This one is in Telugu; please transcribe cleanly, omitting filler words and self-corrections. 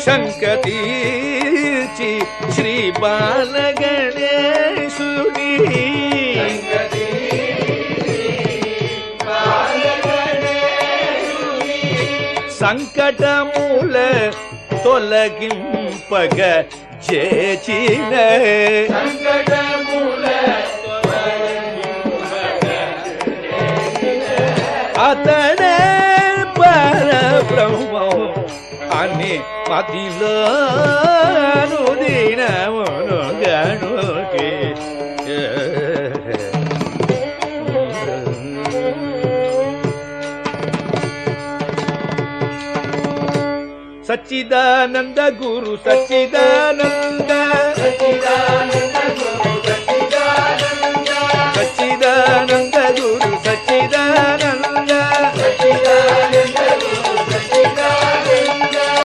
శంకతీర్చి శ్రీ బాలగణేశుని సంకటముల తొలగింపగ చేచిన అతడే పరబ్రహ్మం అని మదిలోను దినమును గణుకి సచ్చిదానంద గురు సచ్చిదానంద సచ్చిదానంద గురు సచ్చిదానంద